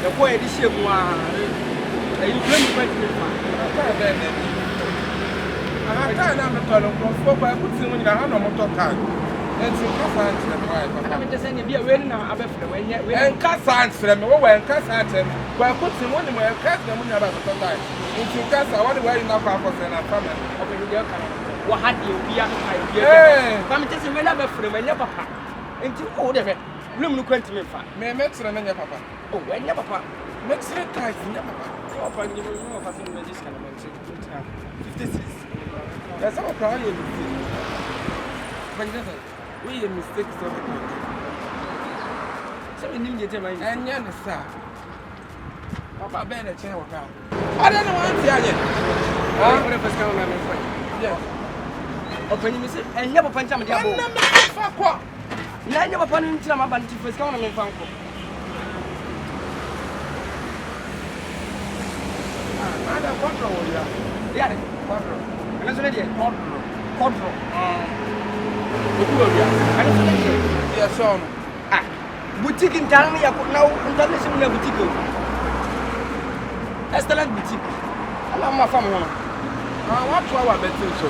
The boy this year, you bring me back to the farm. I can't have for by putting in the hand of motor car. And so, I'm just saying, be a wedding now. I'm when you and Cassans from when Cassans, where putting one where cast them when you're about to die. Into Cassa, what way enough for a family. What had you be at my dear? I'm just a little from when your papa. Into all the room look to me. May make some and your papa. Oh, when your papa makes it tight in your papa. Open you know, I think this kind of 56. That's our problem. We a mistake so we need to tell and yan sir. Papa Ben a chair of car. I don't know what to tell you. What if it's coming my friend? Yes. Open you say, and never punch him. I never put into my band to first come and found. I don't control you. Yeah, control. And that's already control. Yes, son. Ah, boutique in Tanzania, I could now international boutique. Excellent boutique. I love my family. I want to our better so.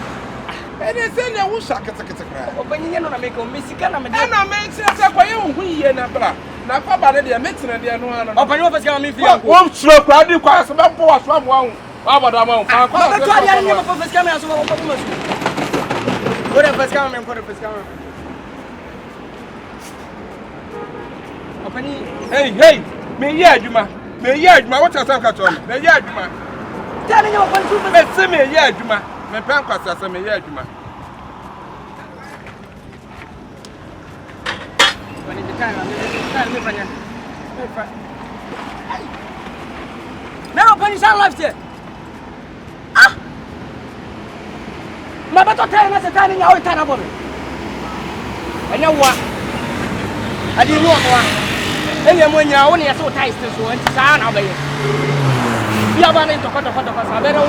And they say they will suck at the crowd. Open you know, make a Mexican. And I make sense of why you here in a bra. Now, Papa, they are making a dear no one. Open your first coming. One stroke, I do quite some poor from one. How about that one? I never first coming as well. What if it's coming? What if it's coming? Hey, me yeah, Juma. Me yeah, Juma. What has happened to me? Me yeah, Juma. Tell me what you want. Me see me yeah, Juma. Me pancreas as me yeah, Juma. When it's the time, me fanya. Now open your life here. Ah. My better time as a time in your time about it. And you what? I didn't know what. And you when you are only so tight to so and sound over you. You are running to cut the photo of us. I better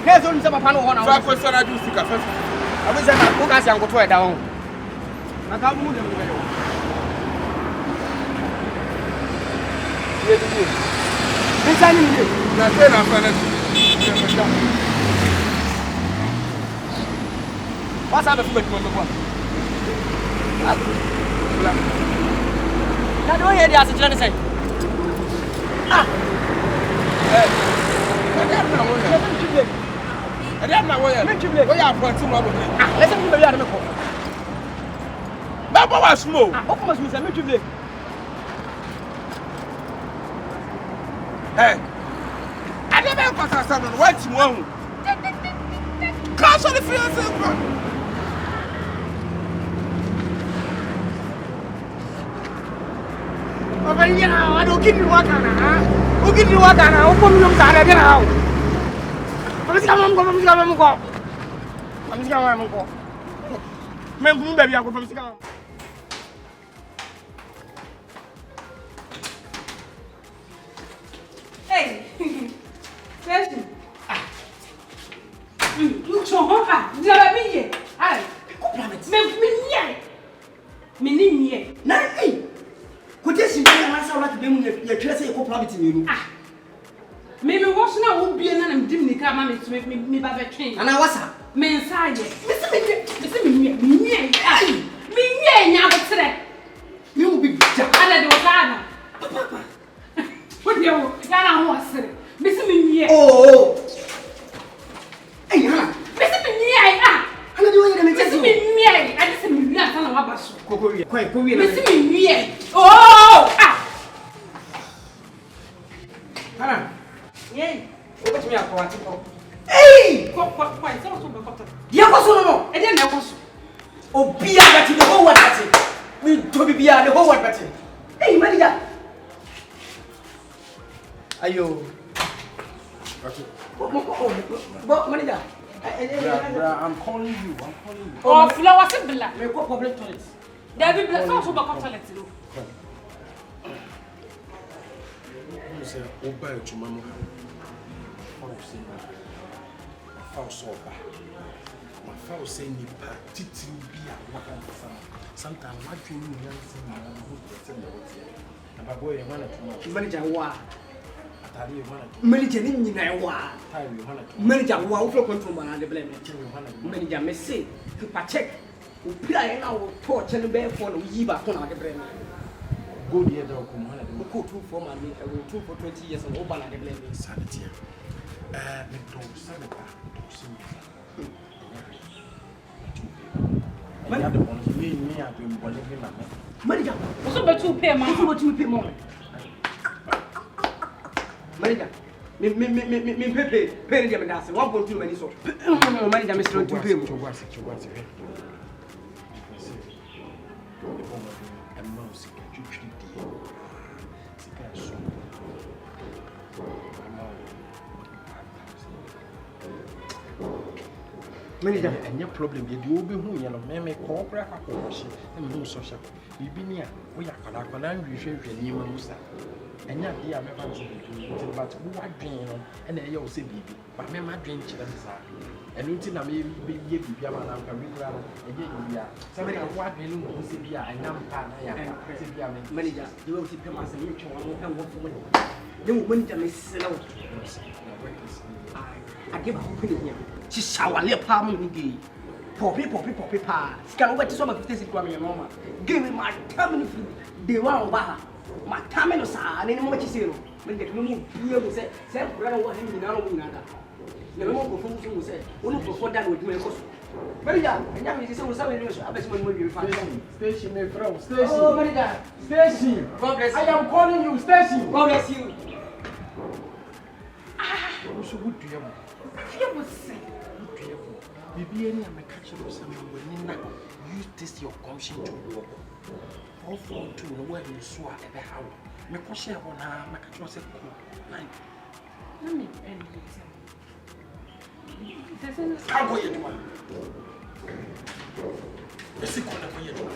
There's only some panel one. I was going to do sick. I was going to ask you to go down. I can't move them. This I need you. That's it. I'm finished. What's up with me? Now, don't hear the answer to say. Ah! I don't know where you are from. Let's see where you are. Baba was small. Of course, Mr. Mitchell. Hey, I never got a son on what's wrong. Cause of the fiance. I don't give you what who give you what now? Who come you now? I'm just Hey, Fergie. Look so hot. You have been here. Aye. Me. Nani? Could you see my answer like them? You're dressing a couple of it in you. Ah. Maybe what's now would be an and dimly come on to make me by the train. And I was a man side. Mr. Me, now what's that? You will be Papa. What do you want to say? Mr. Me, oh. Hey, Hannah. Mr. Me, Hannah, do you Mr. Me, I just said me, I don't know what quite Mr. Me, oh, Hannah. Yay. What me up for? Hey! Quite so much. Yakosono! And then I was. Oh, be at the whole one. We to be at the whole one. Hey, Maria. Ayo. What, Maria? I'm calling you. Oh, flower simple. Me go public toilet. There be black so back toilet. You say Oba to Mama. My father say nipa titi bi a waka nsa sometimes what dream you yan see na go tell me what here na boy you wanna to Manager wa. atari you wanna Manager ni nyina wa. time you wanna Manager wa wo flow control man dey blame me. you wanna Manager me say keep check. O pira ye na wo torch no be for no yi ba to na dey blame me. go there do ko wanna Mo ko two for man me. I will two for 20 years and over na dey blame me. sanity me do sanity do see Manager, So but you pay man. what you pay more. Manager, me pay them that's 1.2 money so. Manager, me still to pay more. Manager, and your problem, you be who you know, may cooperate. And no social. You be near, we are Kalakan, you should be new Musa. And yet, dear, my fancy, but who I dream, and then you'll say, baby, but my dream children and until I may be Yaman and regular, and yet you are somebody of what may look to be a number. Manager, you will see them as a mutual and work for money. The manager may sell out. I give a hope here. She shower lip palm in the poppy pa. Scan over to some of this from your mama. Give me my terminal food. They want bar. My terminal sign and much zero. When they come here, say, brother, what him now in another. Never more for who say, only before that would do a cost. Very young, and young is so sorry. I bet when you find Station, my friend, station. Oh, manager, Station. God bless you. I am calling you, station. God bless you. So good to you. You will say. Maybe any of my catcher or someone will use this your conscience to work. All for to know where you saw at the house. My question on my catcher was a cool. Let me end it. How go you do? Let's see what you do.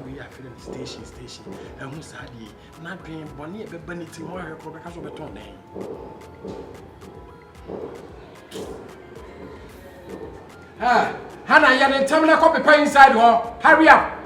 We are feeling station, and who's had ye not dream Bonnie, but Benny more because of a tone. Ah, Hannah, you're in terminal copy pie inside her. Hurry up!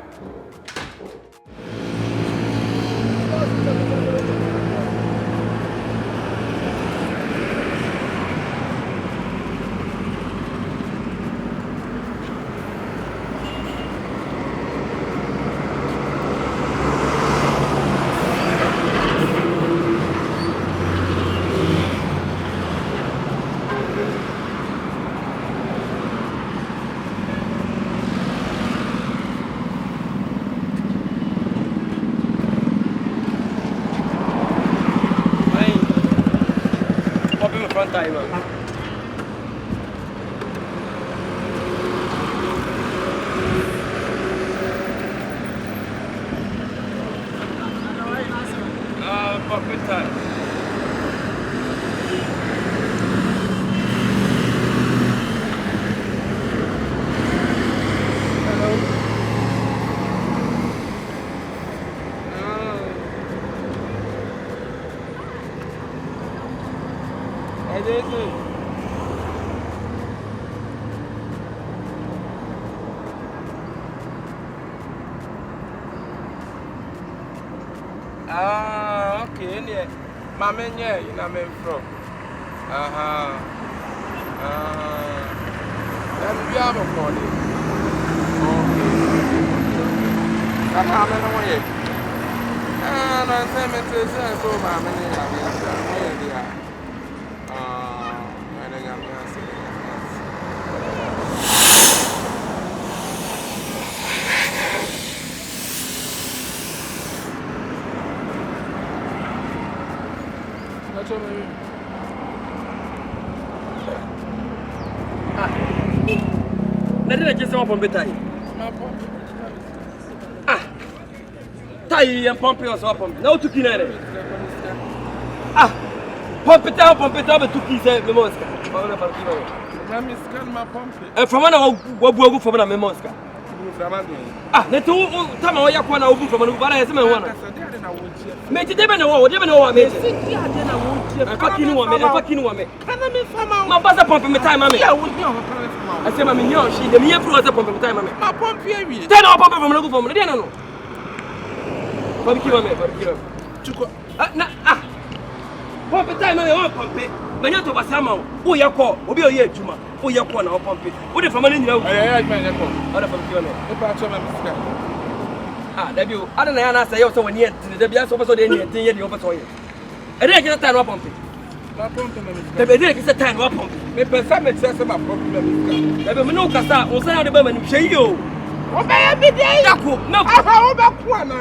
Ah, okay, yeah. My man, yeah, you know, I'm from. Then we have a body. I'm having a way. And I say, Mr. So, my man, na de je se wo pompe tai Ma pompe. ah tai en pompe o so pompe na o tuki na re ah pompe ta be tuki se me moska ba na parti ba Na mi scan ma pompe. e from na wo buagu from na me moska ah na tu tama wo yakwa na wo bu from na bara ye se me ho na me ti de be na wo me fucking wo me Kana me fama. ma ba sa pompe me time ma me Ya wo ni o kana fama. I say ma me nyo shi de me ye pro sa pompe me time ma me Ma pompe wi. tell no pompe from na go from na de na no barbecue ma me Chuko. na pompe time ma me wo pompe me nya to ba sa ma wo ye ko obi o ye adwuma wo ye ko na wo pompe wo de from na nyina wo Ay ma ne ko. ora barbecue ma me E pa cho ma mi scan. ah da bi o ada na ya na say yo so woni enti da bi aso so de ni enti ye de wo so ye e de ke time no pompe Ma pompe ma mi da scan. be de ke time no pompe Me pesa me tse ma pompe ma mi scan. da be me no kasa o say na de ba mani hwe yi o Wo be ya bi de. dako me Aha wo ba ku ana.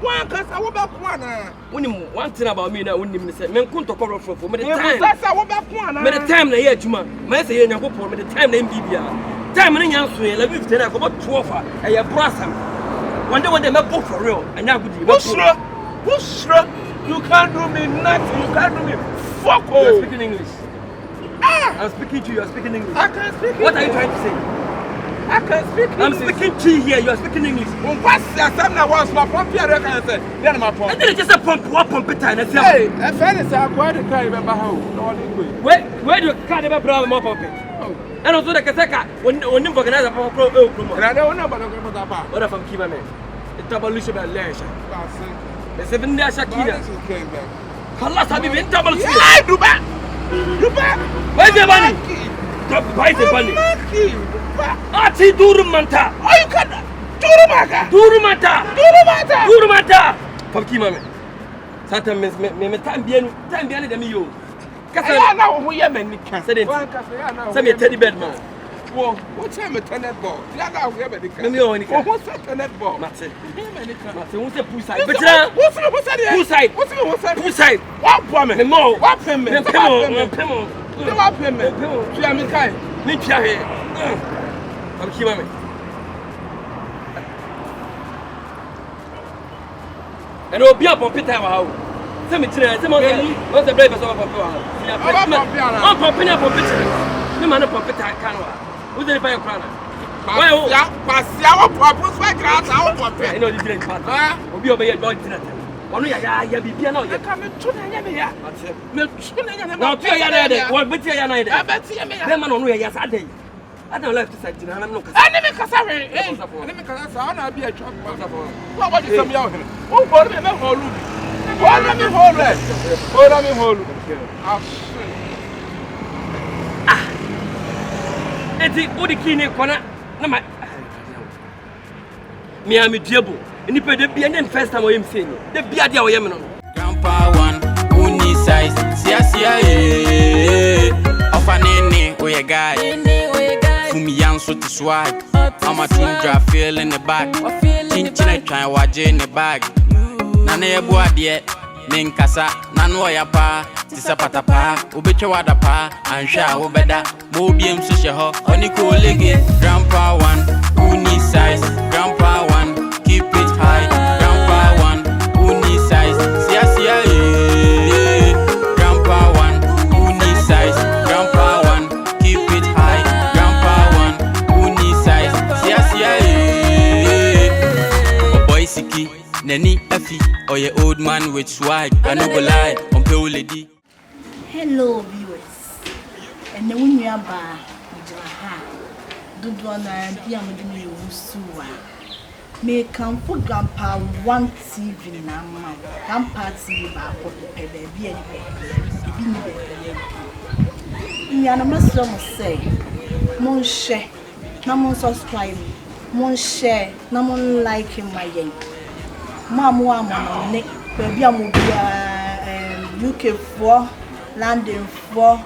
Wan kasa wo ba ku ana. wonim one thing about me na wonim ne say me nkunto kɔ rɔfrɔfo me de Me time sasa wo ba ku ana. me de time na ye adwuma ma say ye nyankopɔ me de time na mbibia time ne nya so ye la 50 na ko bɔ 12 a ye brasam one day me go for real anya gudi Bushra, you can't do me nothing. You can't do me fuck you are all. speaking English Ah, I'm speaking to you, are speaking English I can speak. what are you trying to say I can speak. I'm speaking to you here, you are speaking English What's the same now? What's my pump here? I say, yeah, my pump. and then just a pump time na say Hey, I find it's a quite a kind of how. No, where do you can't ever brother more pump and also the kaseka when organize a pro and I don't know about the bar. what from kiba me it's about lucia ba lesha That's it. the 7 days shakira That's okay, man. Allah sabi bin double C Yeah, do back. Do back. where's the money why is the money ati duru manta Oh, you can. duru mata from kiba me satan me time bien de me yo kasa I know who you mean. say me teddy bed man Whoa, what's time a tenant ball? Yeah, now we have a me yo ni ka what's a tenant ball? mate What's who say push side betra that? push side What's push side what woman? me mo What payment? me pemo What payment? To your Mikai. me pia he from kiba me and obi upon Peter wa how say me tire say mo say brave person upon Peter on pop Peter upon Peter me man upon Peter kan wa who dey buy crown why o Pasia what purpose why grass how what I know the drink part obi obey don dinner onu ya bibia na o I ya come to na me ya. Me to na me. na o tu ya na de wo beti ya na de I bet you me ya. be man onu ya sa dey adam left side dinner na no kasa Ani me kasa we. Ani me kasa sa na bi a chop. What you some ya here? Oh, body me holu. Hold me holu. Hold me holu. eti odi kini kona na ma me am diabo ni pe de bia ne first time o yem say ni de bia dia o yem no Grandpa one, uni size, sia, ofanene, oh yeah guy, fumi yang so to swag, I'm a tundra feel in the back, chinchina try waje in the bag, nane ye boadie, nin kasa, nano ya pa, tisa patapa, ubeche wada pa, ansha ubeda, mobiem so sheho, oniko lege, grandpa one, uni size, grandpa one, keep it high, grandpa one, uni size, sia, grandpa one, uni size, grandpa one, keep it high, grandpa one, uni size, sia, oh boy siki, neni efi, or your old man with swag, I no go lie, on pay lady. Hello viewers, and the winner bar do na dia mo de me usuwa me kan for grandpa one TV na ma grandpa TV ba ko pe be bia ni be ya na maso mo say mon share na mon subscribe mon share na mon like my yen ma mo amon ne be bia mo bia UK for London for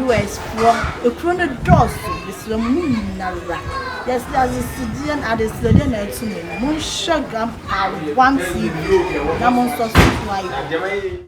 US for a chrono doors this moon nara yes there's a citizen at the Sudan to me mon share grandpa one TV na mon subscribe